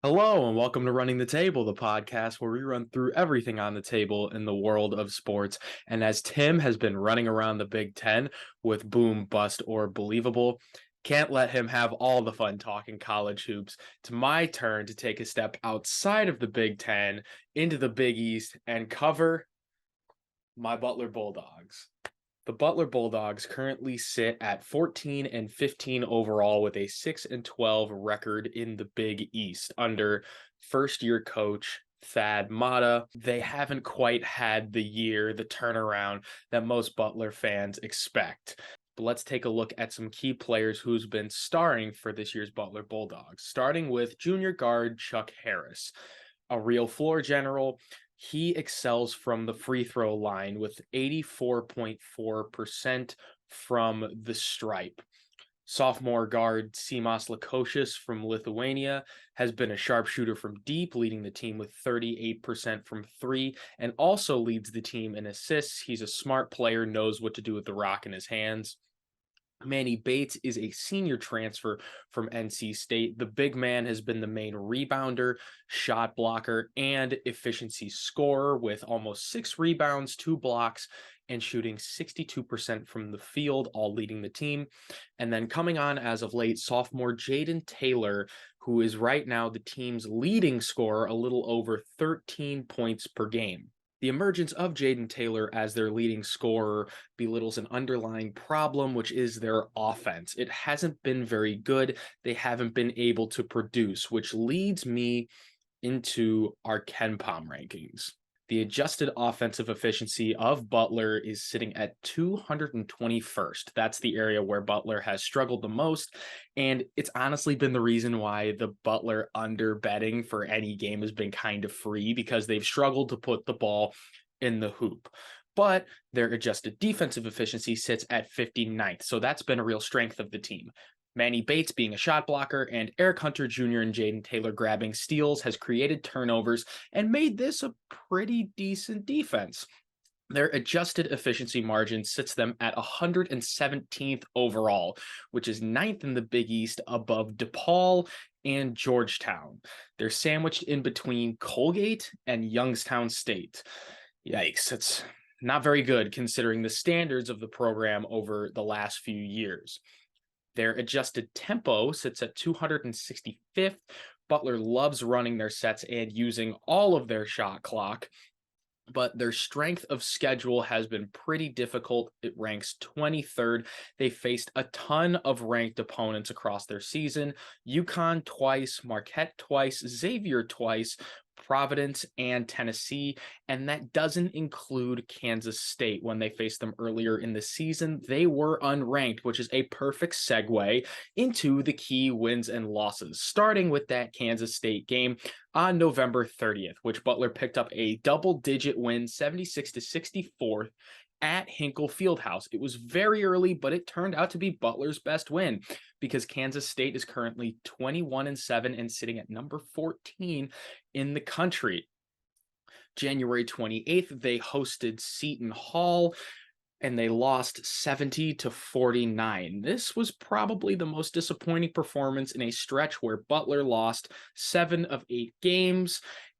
Hello, and welcome to Running the Table, the podcast where we run through everything on the table in the world of sports. And as Tim has been running around the Big Ten with Boom, Bust, or Believable, can't let him have all the fun talking college hoops. It's my turn to take a step outside of the Big Ten into the Big East and cover my Butler Bulldogs. The Butler Bulldogs currently sit at 14 and 15 overall with a 6 and 12 record in the Big East under first year coach Thad Matta. They haven't quite had the turnaround that most Butler fans expect. But let's take a look at some key players who's been starring for this year's Butler Bulldogs, starting with junior guard Chuck Harris, a real floor general. He excels from the free throw line with 84.4% from the stripe. Sophomore guard Simas Lukosius from Lithuania has been a sharpshooter from deep, leading the team with 38% from three, and also leads the team in assists. He's a smart player, knows what to do with the rock in his hands. Manny Bates is a senior transfer from NC State. The big man has been the main rebounder, shot blocker, and efficiency scorer with almost 6 rebounds, 2 blocks, and shooting 62% from the field, all leading the team. And then coming on as of late, sophomore Jaden Taylor, who is right now the team's leading scorer, a little over 13 points per game. The emergence of Jaden Taylor as their leading scorer belittles an underlying problem, which is their offense. It hasn't been very good. They haven't been able to produce, which leads me into our KenPom rankings. The adjusted offensive efficiency of Butler is sitting at 221st. That's the area where Butler has struggled the most. And it's honestly been the reason why the Butler under betting for any game has been kind of free, because they've struggled to put the ball in the hoop. But their adjusted defensive efficiency sits at 59th. So that's been a real strength of the team. Manny Bates being a shot blocker, and Eric Hunter Jr. and Jaden Taylor grabbing steals has created turnovers and made this a pretty decent defense. Their adjusted efficiency margin sits them at 117th overall, which is ninth in the Big East above DePaul and Georgetown. They're sandwiched in between Colgate and Youngstown State. Yikes, it's not very good considering the standards of the program over the last few years. Their adjusted tempo sits at 265th. Butler loves running their sets and using all of their shot clock, but their strength of schedule has been pretty difficult. It ranks 23rd. They faced a ton of ranked opponents across their season: UConn twice, Marquette twice, Xavier twice, Providence, and Tennessee, and that doesn't include Kansas State. When they faced them earlier in the season, they were unranked, which is a perfect segue into the key wins and losses, starting with that Kansas State game on November 30th, which Butler picked up a double-digit win, 76-64, at Hinkle Fieldhouse. It was very early, but it turned out to be Butler's best win, because Kansas State is currently 21-7 and sitting at number 14 in the country. January 28th, they hosted Seton Hall and they lost 70-49. This was probably the most disappointing performance in a stretch where Butler lost 7 of 8 games,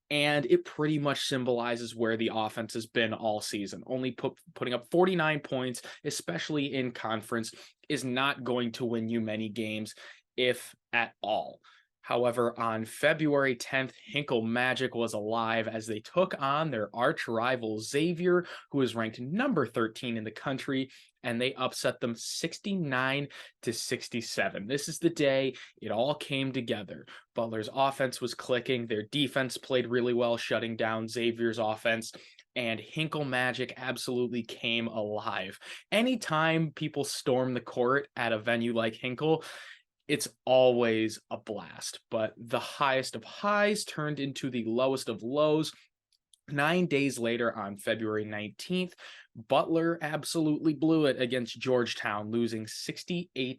and it pretty much symbolizes where the offense has been all season. Only putting up 49 points, especially in conference, is not going to win you many games, if at all. However, on February 10th, Hinkle Magic was alive as they took on their arch rival Xavier, who is ranked number 13 in the country, and they upset them 69-67. This is the day it all came together. Butler's offense was clicking, their defense played really well, shutting down Xavier's offense, and Hinkle Magic absolutely came alive. Anytime people storm the court at a venue like Hinkle, it's always a blast, but the highest of highs turned into the lowest of lows. 9 days later, on February 19th, Butler absolutely blew it against Georgetown, losing 68-62.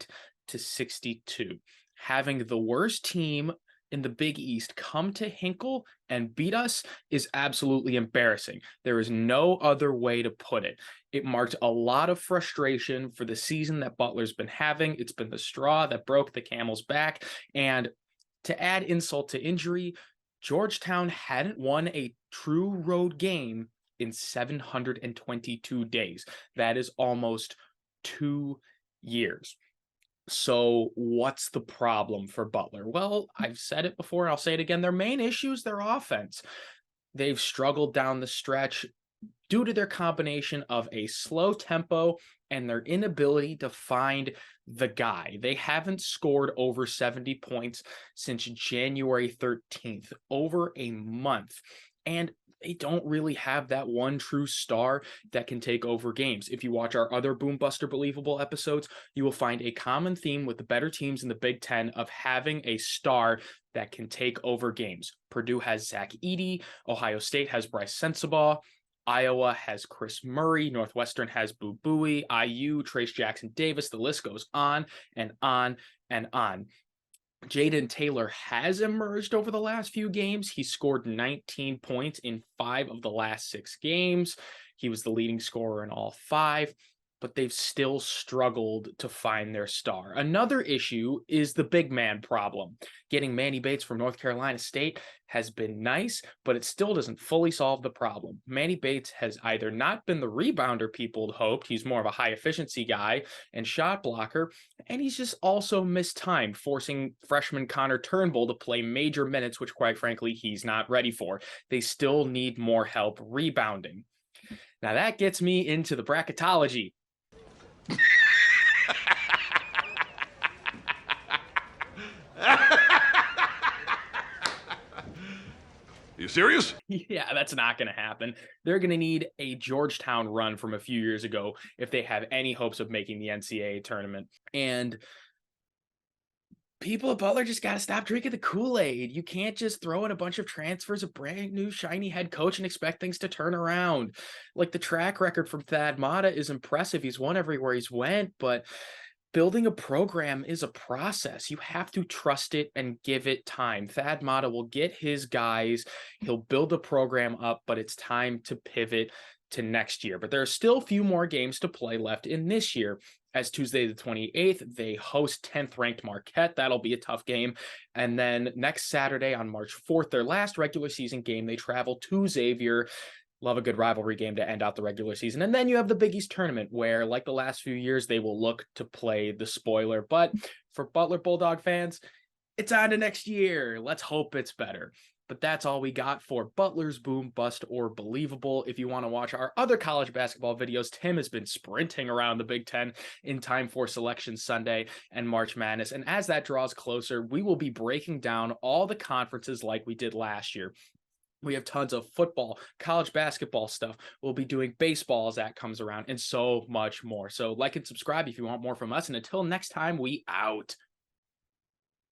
Having the worst team in the Big East come to Hinkle and beat us is absolutely embarrassing. There is no other way to put it. It marked a lot of frustration for the season that Butler's been having. It's been the straw that broke the camel's back, and To add insult to injury, Georgetown hadn't won a true road game in 722 days. That is almost 2 years. So, what's the problem for Butler? Well, I've said it before, I'll say it again. Their main issue is their offense. They've struggled down the stretch due to their combination of a slow tempo and their inability to find the guy. They haven't scored over 70 points since January 13th, over a month. And they don't really have that one true star that can take over games. If you watch our other Boom Buster Believable episodes, you will find a common theme with the better teams in the Big Ten of having a star that can take over games. Purdue has Zach Edey, Ohio State has Bryce Sensabaugh, Iowa has Chris Murray. Northwestern has Boo Buie, IU, Trace Jackson Davis. The list goes on and on and on. Jaden Taylor has emerged over the last few games. He scored 19 points in 5 of the last 6 games. He was the leading scorer in all 5, but they've still struggled to find their star. Another issue is the big man problem. Getting Manny Bates from North Carolina State has been nice, but it still doesn't fully solve the problem. Manny Bates has either not been the rebounder people hoped, he's more of a high efficiency guy and shot blocker, and he's just also missed time, forcing freshman Connor Turnbull to play major minutes, which quite frankly, he's not ready for. They still need more help rebounding. Now that gets me into the bracketology. You serious? Yeah, that's not going to happen. They're going to need a Georgetown run from a few years ago if they have any hopes of making the NCAA tournament. And people at Butler just got to stop drinking the Kool-Aid. You can't just throw in a bunch of transfers, a brand new shiny head coach, and expect things to turn around. Like, the track record from Thad Matta is impressive. He's won everywhere he's went, but building a program is a process. You have to trust it and give it time. Thad Matta will get his guys. He'll build the program up, but it's time to pivot to next year. But there are still a few more games to play left in this year. As Tuesday the 28th, they host 10th ranked Marquette. That'll be a tough game. And then next Saturday on March 4th, their last regular season game, they travel to Xavier. Love a good rivalry game to end out the regular season. And then you have the Big East tournament where, like the last few years, they will look to play the spoiler. But for Butler Bulldog fans, it's on to next year. Let's hope it's better. But that's all we got for Butler's Boom, Bust, or Believable. If you want to watch our other college basketball videos, Tim has been sprinting around the Big Ten in time for Selection Sunday and March Madness. And as that draws closer, we will be breaking down all the conferences like we did last year. We have tons of football, college basketball stuff. We'll be doing baseball as that comes around and so much more. So like and subscribe if you want more from us. And until next time, we out.